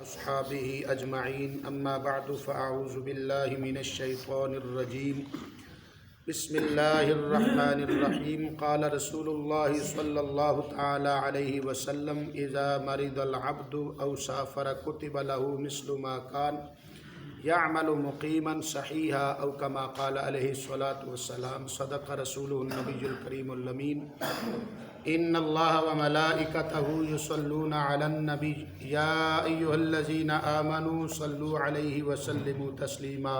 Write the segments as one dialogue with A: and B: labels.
A: अस्हाबिही अजमाइन अम्मा बअदु फ़अऊज़ु बिल्लाहि मिनश्शैतानिर्रजीम बिस्मिल्लाहिर्रहमानिर्रहीम क़ाल रसूलुल्लाहि सल्लल्लाहु तआला अलैहि वसल्लम इज़ा मरिदल अब्दु औ साफ़र कुतिब लहू मिस्लु मा कान यअमलु मुक़ीमन सहीहा औ कमा क़ाल अलैहि स्वलातु वस्सलाम सदक़ रसूलुहुन नबियुल करीमुल अमीन इन्नल्लाह व मलाइकतहु युसल्लूना अलन नबी या अय्युहल्लज़ीना आमनू सल्लु अलैहि व सल्लिमू तस्लीमा।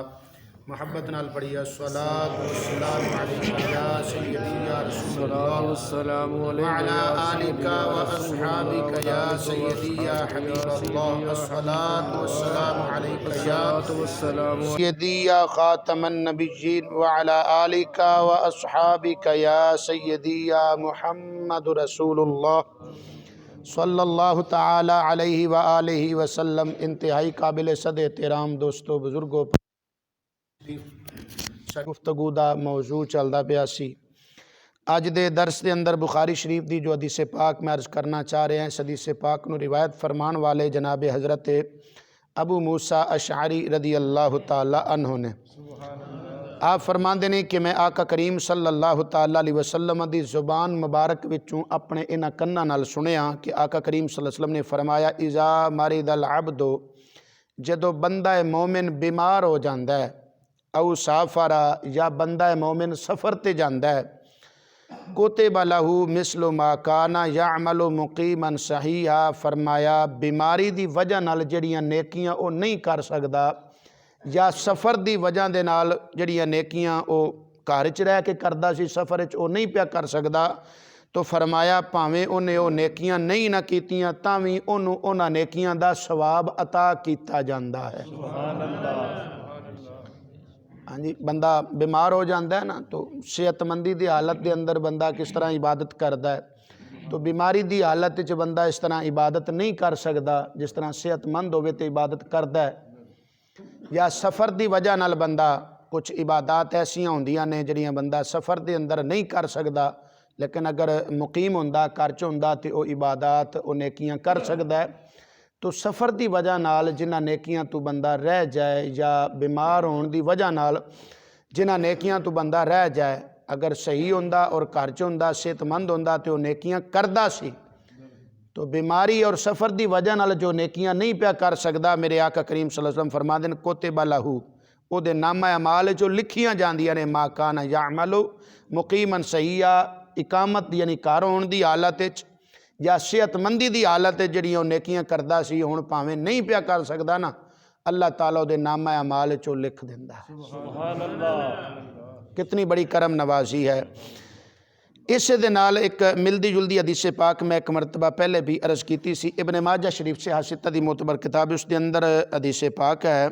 A: मोहब्बत नाल पढ़िया सलातु वस्सलामु अलैका या सय्यदी या रसूलल्लाह व अला आलिका व अस्हाबिका या सय्यदी या हबीबल्लाह अस्सलातु वस्सलामु अलैका या सय्यदी या खातमन नबिय्यीन व अला आलिका व अस्हाबिका या सय्यदी या मुहम्मदुर रसूलुल्लाह सल्लल्लाहु तआला अलैहि व आलिहि वसल्लम। इंतहाई काबिल सद एहतराम दोस्तों बुजुर्गों, गुफ्तगू दा मौजू चलदा पिया सी। अज दे दर्स के अंदर बुखारी शरीफ की जो हदीस पाक मैं अर्ज करना चाह रहे हैं, इस हदीस पाक नूं रिवायत फरमान वाले जनाब हज़रत अबू मूसा अशअरी रदी अल्लाह ताला अन्हु ने आप फरमाते हैं कि मैं आका करीम सल्लल्लाहु ताला अलैहि वसल्लम की ज़ुबान मुबारक विचों अपने इन्हां कन्नां नाल सुनिया कि आका करीम सल्लल्लाहु अलैहि वसल्लम ने फरमाया इज़ा मरिदल अब्दो, जदों बंदा मोमिन बीमार हो जाता है, औ साफरा या बंदा मोमिन सफ़र ते जाता है, कुतिबा लहू मिसलु मा काना यअमलु मुक़ीमन सहीहा, फरमाया बीमारी की वजह नाल जड़ियाँ नेकियां वो नहीं कर सकता या सफ़र की वजह दे नाल जड़ियाँ नेकियां वो घर च रह के करदा सी, सफ़र च वो नहीं पिया कर सकता, तो फरमाया भावें उन्हें वो नेकियां नहीं ना कीतियां तां भी उन्होंने उन्हां नेकियां दा सवाब अता किया जाता है। हाँ जी, बंदा बीमार हो जाता है ना, तो सेहतमंदी की हालत के अंदर बंदा किस तरह इबादत करता है, तो बीमारी की हालत च बंदा इस तरह इबादत नहीं कर सकता जिस तरह सेहतमंद होवे तो इबादत करता है। या सफ़र की वजह नाल बंदा कुछ इबादत ऐसियां होंदियां ने जिहड़ियां बंदा सफ़र के अंदर नहीं कर सकता, लेकिन अगर मुकीम होंदा घर च होंदा तो वह इबादत वो नेकियां कर सकता है। तो सफ़र की वजह नाल जिन्हां नेकियां तो बंदा रह जाए या बीमार होने की वजह नाल जिन्हां नेकियां तो बंदा रह जाए, अगर सही होंदा और घर च होंदा सेहतमंद होंदा तो नेकियां करदा सी, तो बीमारी और सफ़र की वजह नाल जो नेकियां नहीं पिया कर सकता, मेरे आका करीम सल्लल्लाहु अलैहि वसल्लम फरमाते हैं कुतिबा लहू, उहदे नामा अमाल जो लिखियां जांदियां ने मा काना यअमलु मुक़ीमन सहीहा, इकामत यानी घर होने की हालत या सेहतमंदी की हालत जड़ियाँ नेकियां करदा सी, हुण भावें नहीं पिया कर सकता ना, अल्लाह ताला उहदे नामा अमाल चो लिख दिंदा है। सुभान अल्लाह, कितनी बड़ी करम नवाजी है। इस दे नाल एक मिलती जुलती हदीस पाक मैं एक मरतबा पहले भी अर्ज़ की सी, इब्ने माजा शरीफ से हासिता दी मोतबर किताब, उसके अंदर हदीस पाक है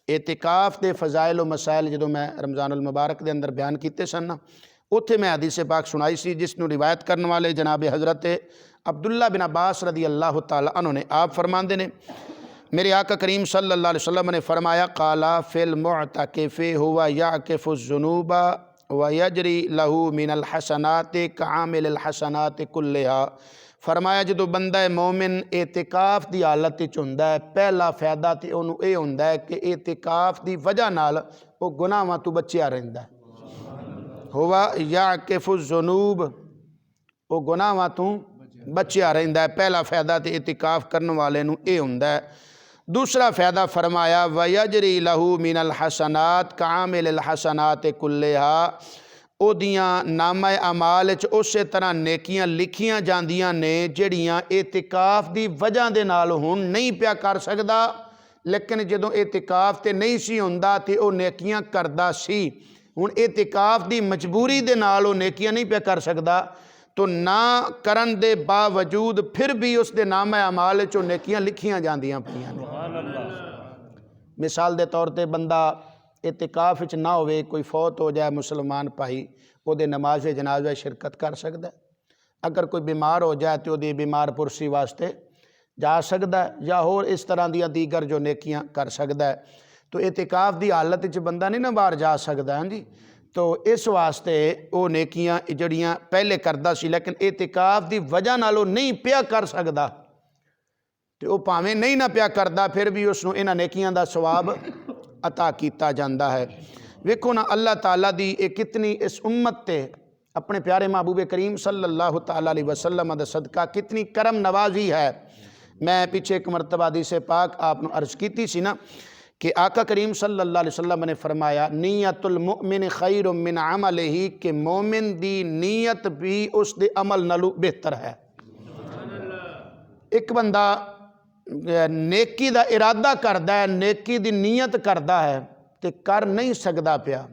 A: एतिकाफ के फजाइल व मसाइल जो मैं रमज़ानुल मुबारक के अंदर बयान किए सन ना, उत्थे मैं हदीस पाक सुनाई सी, जिसनों रिवायत करने वाले जनाब हज़रत अब्दुल्ला बिन अब्बास रदी अल्लाह ताला अन्हु ने आप फरमाते ने मेरे आका करीम सल्लल्लाहु अलैहि वसल्लम ने फरमाया काला फिल मुअतकिफ़ि हुवा याकिफ़ुज़्ज़ुनूबा व यजरी लहू मिनल हसनाति कामिलिल हसनाति कुल्लिहा। फरमाया जो बंदा मोमिन एतिकाफ की हालत होंदा है, पहला फायदा तो उन्होंने ये होंदा है कि एतिकाफ की वजह नाल वो गुनाहां तो बचिया रहिंदा है। हुवा याकिफ़ुज़्ज़ुनूब, वो गुनाहां तो बचिया रहिंदा है, पहला फायदा तो एतिकाफ करने वाले नूं ये होंदा है। दूसरा फायदा फरमाया वयजरी लहू मिनल हसनात कामिलिल हसनात कुल्लिहा, ओदियां नामा अमाल च उस तरह नेकियां लिखियां जांदियां ने जड़ियां एतिकाफ की वजह दे नाल हुण नहीं पिया कर सकदा, लेकिन जदों एतिकाफ ते नहीं सी हुंदा ते वो नेकियां करदा सी, हुण एतिकाफ की मजबूरी दे नाल वो नेकियां नहीं पिया कर सकदा, तो ना करन दे बावजूद फिर भी उसके नाम अमाल चो नेकियां लिखियां जांदियां पईयां ने। मिसाल के तौर पर बंदा एतिकाफ च ना होवे, कोई फौत हो जाए मुसलमान भाई, उहदे नमाज जनाजा शिरकत कर सकता है। अगर कोई बीमार हो जाए तो उहदी बीमार पुरसी वास्ते जा सकता है, या होर इस तरह दी दीगर जो नेकियां कर सकता है। तो एतिकाफ की हालत च बंदा नहीं ना बाहर जा सकता। हाँ जी, तो इस वास्ते वो नेकियां जड़ियाँ पहले करदा सी, लेकिन एतिकाफ की वजह नाल नहीं पिया कर सकता, तो वह भावें नहीं ना पिया करता फिर भी उसनों इन्हां नेकियां दा सवाब अता किया जाता है। वेखो ना अल्लाह ताला दी एक कितनी इस उम्मत ते अपने प्यारे महबूब करीम सल्लल्लाहु तआला अलैहि वसल्लम दा सदका कितनी करम नवाजी है। मैं पीछे एक मरतबा हदीस पाक आपको अर्ज़ की सी ना कि आका करीम सल्लल्लाहु अलैहि वसल्लम ने फरमाया नीयतुल मुमिन खैरुम मिन अमलिही कि मोमिन दी नीयत भी उसके अमल नालों बेहतर है। एक बंदा नेकी दा इरादा करदा है, नेकी दी नीयत करदा है तो कर नहीं सकदा पिया।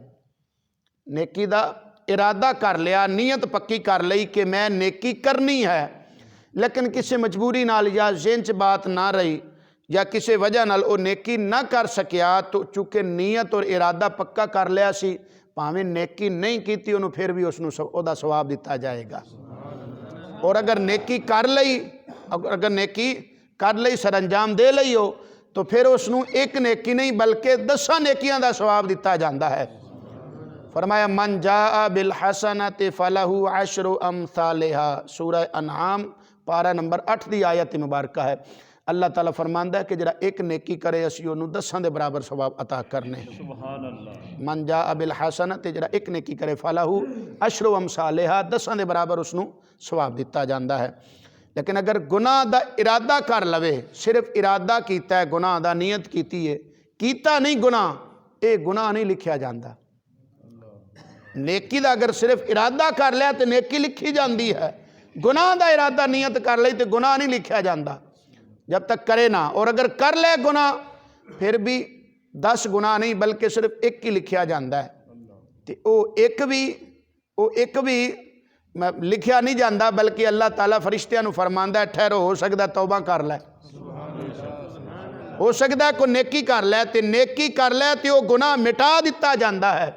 A: नेकी दा इरादा कर लिया, नीयत पक्की कर लई कि मैं नेकी करनी है, लेकिन किसी मजबूरी नाल या ज़हन च बात ना रही या किसी वजह नाल वो नेकी ना कर सकिया, तो चूँकि नीयत और इरादा पक्का कर लिया सी, भावें नेकी नहीं की उन्होंने फिर भी उसनों ओहदा सवाब दिता जाएगा। और अगर नेकी कर लई, अगर नेकी कर लई सरअंजाम दे लई हो, तो फिर उसनों एक नेकी नहीं बल्कि 10 नेकियां दा सवाब दिता जाता है। फरमाया मन जा बिल हसनति फलहु अशरु अमसालिहा, सूरह अनआम पारा नंबर 8 दी आयत मुबारक है। अल्लाह ताला फरमांदा है कि जरा एक नेकी करे असी उन्होंने 10 दे बराबर सवाब अता करने। सुभान अल्लाह। मन जा बिल हसनति जरा एक नेकी करे फलहु अशरु अमसालिहा, 10 दे बराबर उसनों सवाब दिता जाता है। लेकिन अगर गुनाह दा इरादा कर लवे, सिर्फ इरादा कीता है गुनाह दा, नीयत कीती है, कीता नहीं गुनाह, ये गुनाह नहीं लिखिया जाता। नेकी दा अगर सिर्फ इरादा कर लिया तो नेकी लिखी जाती है, गुनाह दा इरादा नीयत कर ली तो गुनाह नहीं लिखिया जाता जब तक करे ना। और अगर कर ले गुनाह फिर भी 10 गुनाह नहीं बल्कि सिर्फ एक ही लिखिया जाता है। तो वो एक भी लिखिया नहीं जाता, बल्कि अल्लाह ताला फरिश्तियां नूं फरमांदा है ठहरो, हो सकता तौबा कर लै, हो सकता है कोई नेकी कर लै, तो नेकी कर लै तो गुनाह मिटा दिता जाता है।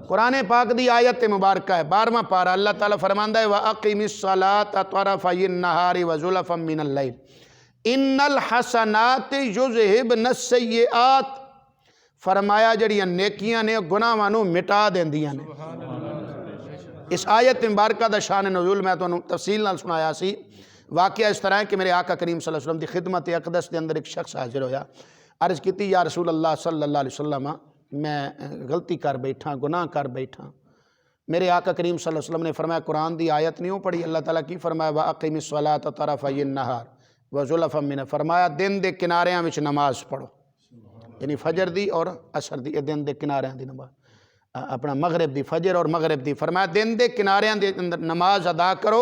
A: कुरान पाक दी आयत मुबारक है 12वां पारा, अल्लाह ताला फरमांदा है व अक़ीमिस सलात तरफ़इन नहारी व ज़ुलफ़म मिनल लैल इन्नल हसनात युज़हिबन सय्यिआत। फरमाया जड़ियां नेकियां ने गुनाहां नूं मिटा देंदियां ने। इस आयत मुबारक दा शान नज़ूल मैं तुहानूं तफसील नाल सुनाया सी। वाक़या इस तरह है कि मेरे आका करीम सल्लल्लाहु अलैहि वसल्लम की खिदमत अक़दस के अंदर एक शख्स हाजिर होया, अर्ज़ की या रसूल अल्लाह सल्लल्लाहु अलैहि वसल्लम मैं गलती कर बैठा, गुनाह कर बैठा। मेरे आका करीम सल्लल्लाहु अलैहि वसल्लम ने फरमाया कुरान दी आयत नहीं पढ़ी, अल्लाह ताला की फरमाया व अक़ीमिस सलात तरफ़इन नहार व ज़ुलफ़म मिन, फरमाया दिन के किनारियां विच नमाज पढ़ो, यानी फजर दी और असर दी, दिन के किनारियां दी नमाज, अपना मगरिब दी, फजर और मगरिब दी, फरमाया दिन के किनारियां दे अंदर नमाज अदा करो।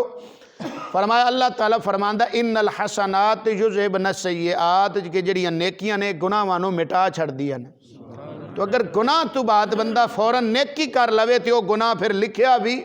A: फरमाया अल्लाह ताला फरमांदा इन्नल हसनात युज़हिबन सय्यिआत कि जड़ियां नेकियां ने गुनाहां नूं मिटा छड़दियां ने। तो अगर गुनाह तो बाद बंदा फौरन नेकी कर लवे तो वह गुनाह फिर लिखिया भी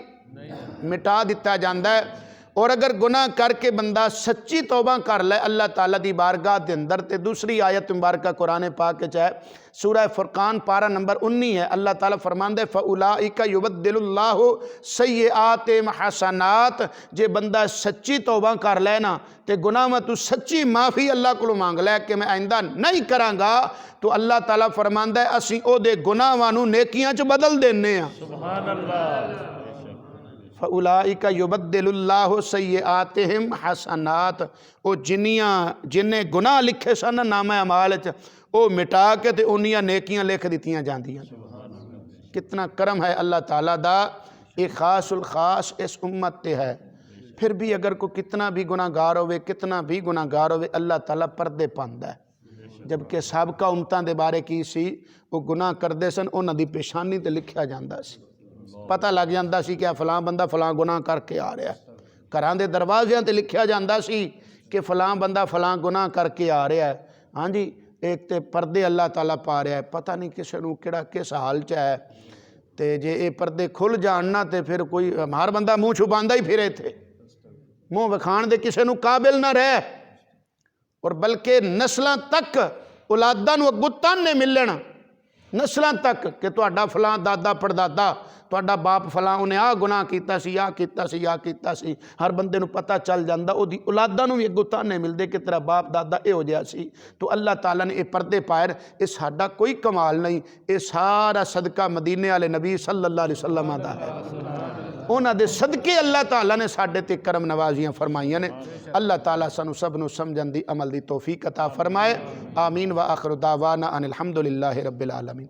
A: मिटा दिता जाता है। और अगर गुनाह करके बंदा सच्ची तौबा कर ले अल्लाह ताला दी बारगाह के अंदर, तो दूसरी आयत मुबारक कुरान पाक है सूरह फुरकान पारा नंबर 19 है। अल्लाह ताला फरमांदे फ़उलाइका युबद्दिलुल्लाहु सय्यिआतिहिम हसनात, जे बंदा सच्ची तौबा कर ले ना तो गुनाह में तू सच्ची माफ़ी अल्लाह को मांग लै कि मैं आइंदा नहीं करांगा, तो अल्लाह ताला फरमांदा है असीं ओहदे गुनाहां नूं नेकियां च बदल देने आ। सुभान अल्लाह। फ़उलाइका युबद्दिलुल्लाहु सय्यिआतिहिम हसनात, वो जिन्हें गुनाह लिखे सन नामा अमाल च वो मिटा के ते उन्नियां नेकियां लिख दित्तियां जांदियां। कितना करम है अल्लाह ताला दा, एक खासुल खास इस उम्मत ते है। फिर भी अगर कोई कितना भी गुनाहगार होवे, कितना भी गुनाहगार होवे, अल्लाह ताला पर्दे पांदा है। जबकि साबका उम्मतां दे बारे की सी, वो गुनाह करदे सन, उन्हां दी पेशानी ते लिखिया जांदा सी, पता लग जाता सी कि फलां बंदा फलां गुनाह करके आ रहा है। घरां दे दरवाज़ियां ते लिखिया जाता सी कि फलां बंदा फलां गुनाह करके आ रहा है। हाँ जी, एक तो पर्दे अल्लाह ताला पा रहा है, पता नहीं किसी नूं किहड़ा किस हाल च है। तो जे ये पर्दे खुल जाण ना तो फिर कोई हर बंदा मूँह छुपांदा ही फिरे थे, मूँह विखाण दे किसी नूं काबिल ना रहे। और बल्कि नस्लों तक औलादां नूं अग्गों ताने मिलण, नस्लों तक कि तुहाडा फलां दादा पड़दादा, तुहाडा बाप फलां उन्हें आ गुनाह कीता सी, आ कीता सी, आ कीता सी। हर बंदे नूं पता चल जांदा, उहदी औलादां नूं भी अग्गों ताने मिलदे कि तेरा बाप दादा इहो जिहा सी। तो अल्लाह ताला ने ये पर्दे पाए, ये साडा कोई कमाल नहीं, ये सारा सदका मदीने वाले नबी सल्लल्लाहु अलैहि वसल्लम दा है। उन्हां दे सदके अल्लाह ताला ने साडे ते करम नवाजियां फरमाइयां ने। अल्लाह ताला सानू सब नू समझण दी अमल दी तौफीक अता फरमाए। आमीन व आखिर दावाना अनिल हम्दुलिल्लाहि रब्बिल आलमीन।